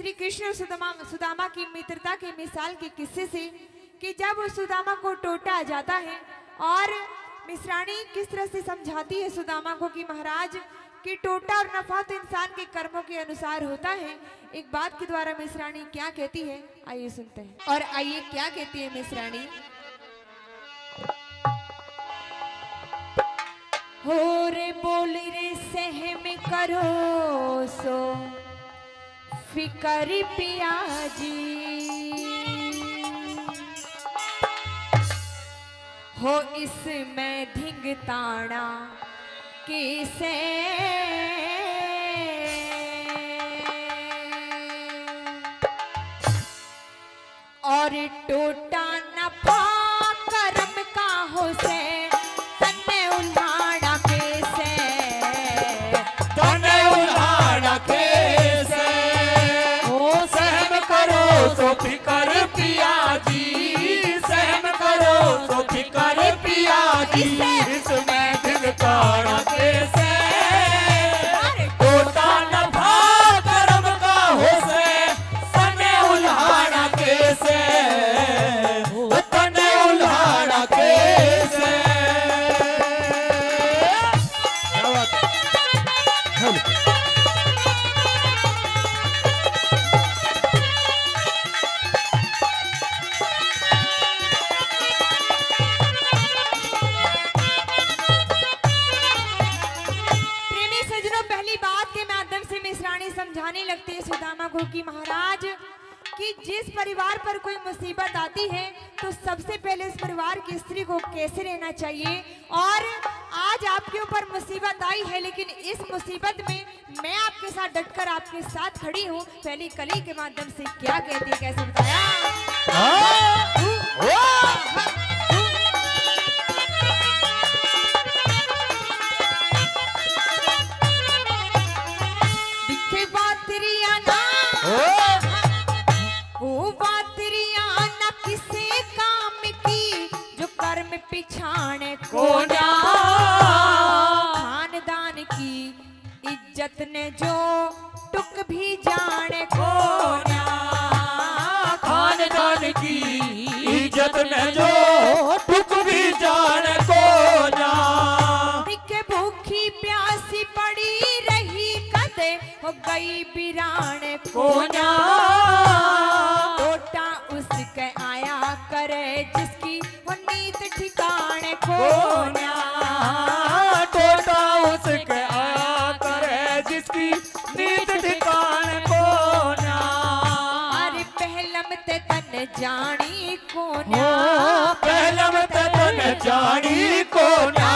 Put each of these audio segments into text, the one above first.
श्री कृष्ण सुदामा की मित्रता की मिसाल के किस्से से कि जब उस सुदामा को टोटा जाता है और मिश्राणी किस तरह से समझाती है सुदामा को कि महाराज कि टोटा और नफा तो इंसान के कर्मों के अनुसार होता है। एक बात के द्वारा मिश्राणी क्या कहती है, आइए सुनते हैं। और आइए क्या कहती है मिश्राणी। हो रे बोल रे सहम करो सो फिकर पिया जी, हो इसमें धिंग ताड़ा कैसे और टोटा नफा कर्म का हो से तने उल्हाड़ा कैसे, तने उल्हाड़ा कैसे, ओ सहम करो सो फिकर पिया जी, सहम करो सो फिकर पिया जी, इसमें धिंगताड़ा कैसे, टोटा नफा कर्म का हो से तने उल्हाड़ा कैसे, तने उल्हाड़ा कैसे। क्या बात है? समझाने लगते हैं सुदामा को कि महाराज कि जिस परिवार पर कोई मुसीबत आती है तो सबसे पहले उस परिवार की स्त्री को कैसे रहना चाहिए। और आज आपके ऊपर मुसीबत आई है लेकिन इस मुसीबत में मैं आपके साथ डटकर आपके साथ खड़ी हूँ। पहली कली के माध्यम से क्या कहती है, कैसे बताया। पिछाने को ना खानदान की इज्जत ने जो टुक भी जाने को ना, खानदान की इज्जत ने जो टुक भी जाने को ना, दिखे भूखी प्यासी पड़ी रही कदे हो गई बिराने को ना, टोटा उसके आया करे जिसकी वो नीत ठिकाने को ना, टोटा उसके आया करे जिसकी नीत ठिकाने को ना, अरे पहलम ते तन जानी को ना, पहलम ते तन जानी को ना,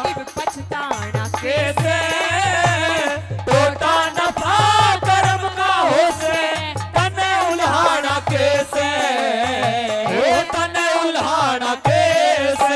इब पछताना कैसे, टोटा नफा कर्म का हो से तने उल्हाड़ा कैसे, तने उल्हाड़ा कैसे।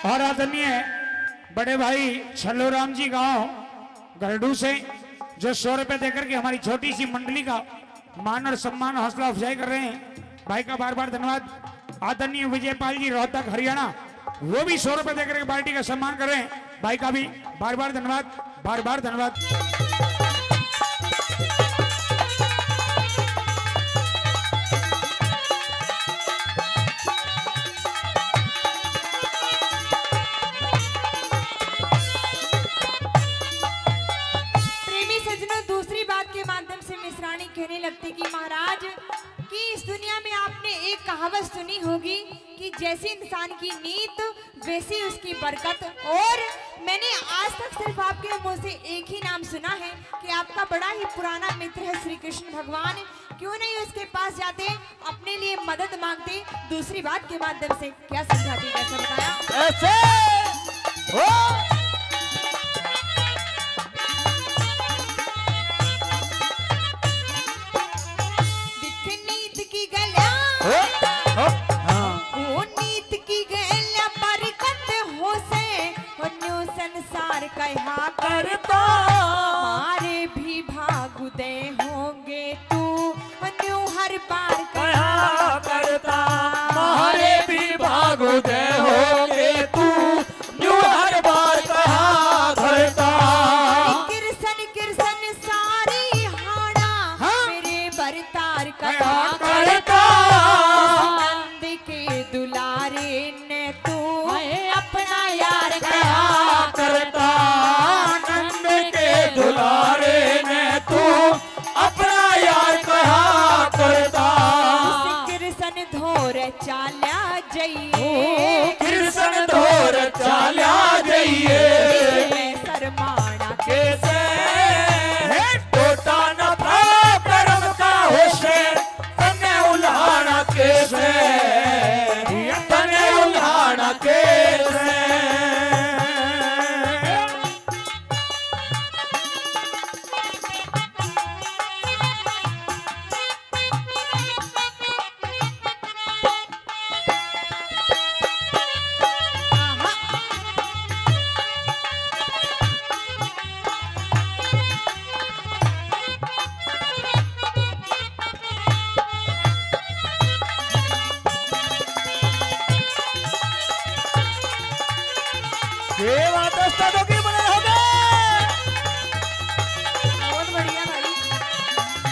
और आदरणीय बड़े भाई छल्लूराम जी गांव गरडू से जो 100 रुपए देकर के हमारी छोटी सी मंडली का मान और सम्मान हौसला अफजाई कर रहे हैं, भाई का बार बार धन्यवाद। आदरणीय विजयपाल जी रोहतक हरियाणा वो भी 100 रुपए देकर के पार्टी का सम्मान कर रहे हैं, भाई का भी बार बार धन्यवाद, बार बार धन्यवाद। कहने लगते कि महाराज कि इस दुनिया में आपने एक कहावत सुनी होगी कि जैसी इंसान की नीयत वैसी उसकी बरकत। और मैंने आज तक सिर्फ आपके मुंह से एक ही नाम सुना है कि आपका बड़ा ही पुराना मित्र है श्री कृष्ण भगवान। क्यों नहीं उसके पास जाते, अपने लिए मदद मांगते, दूसरी बात के माध्यम से क्या समझाती, कैसे बताया ऐसे ओ कहा करता मारे भी भागुदे होंगे तू न्यू हर बार कहा करता मारे भी भागुदे होगे तू न्यू हर बार कहा करता किरसन किरसन सारी हाना मेरे बरतार कहा करता नंद के दुलारे ने तू अपना यार कहा करता नंद के दुलारे ने तू अपना यार कहा करता किरसन धोर चाल्या जइए कृष्ण धोर चाल्या जाइए मैं सरमाना कैसे टोटा न था कर्म का होशे तने उल्हाना कैसे तने उल्हाना कैसे सेवा दोस्तों तो की बने होगे बहुत बढ़िया भाई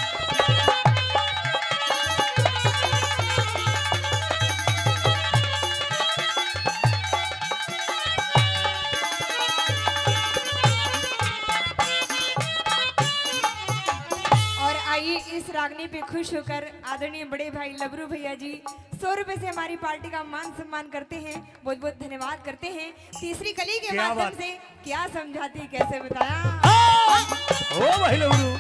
और आइए इस रागनी पे खुश होकर आदरणीय बड़े भाई लबरू भैया जी 100 रुपए से हमारी पार्टी का मान सम्मान करते हैं। बहुत बहुत धन्यवाद करते हैं। तीसरी कली के क्या माध्यम बात। से क्या समझाती कैसे बताया ओ भाई लवरू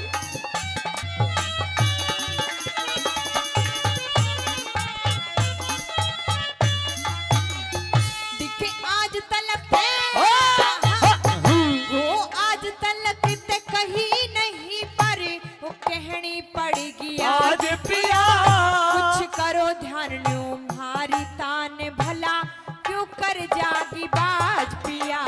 दिखे आज तलक पे वो आज तलक ते कहीं नहीं पर वो कहनी पड़ेगी आज पिया कुछ करो ध्यान लो मारी तान भला क्यों कर जागी बाज पिया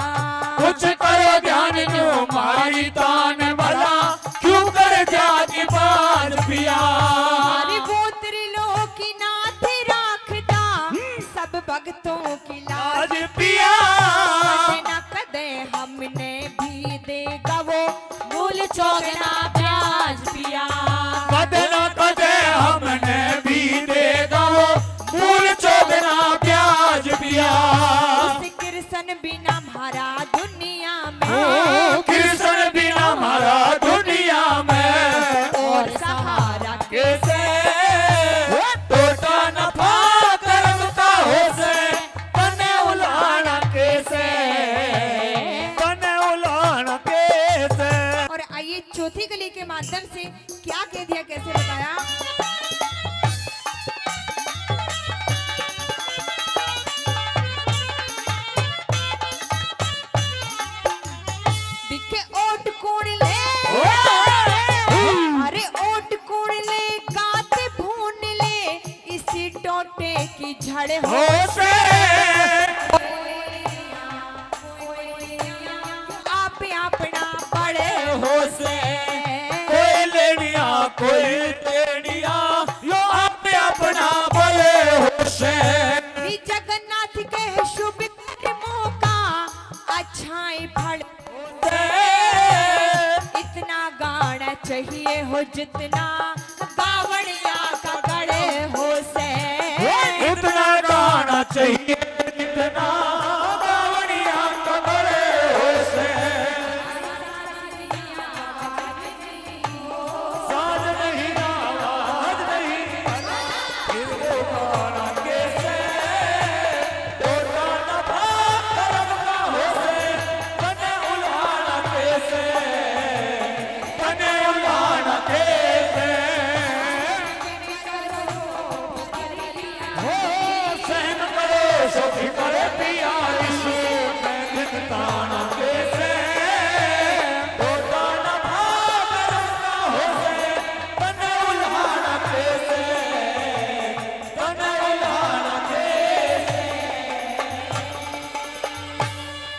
कुछ करो ध्यान नो मारी तान भला क्यों कर जाती बाज पिया हमारी बोतरी लो की नाथ राखता सब भक्तों की लाज आज पिया न कदे हमने भी देगा वो मूल चौगना ब्याज पिया कदे न कदे हमने भी देगा वो मूल चौगना ब्याज पिया उस किरसन बिना हमारा दुनिया में कृष्ण बिना हमारा दुनिया में और सहारा कैसे टोटा नफा कर्म का हो से तने उलाना कैसे तने उलाना कैसे और आइए चौथी कली के माध्यम से क्या कह दिया कैसे बताया दिखे ओट कोण ले अरे ओट कोण ले गाते भून ले इसी टोटे की झड़ हो हो से आप अपना बड़े हो से कोई लेनिया कोई टेनिया यो आप अपना बोले हो से श्री जगन्नाथ के शुभ कर्मों का अच्छाई फल इतना गाना चाहिए हो जितना गाव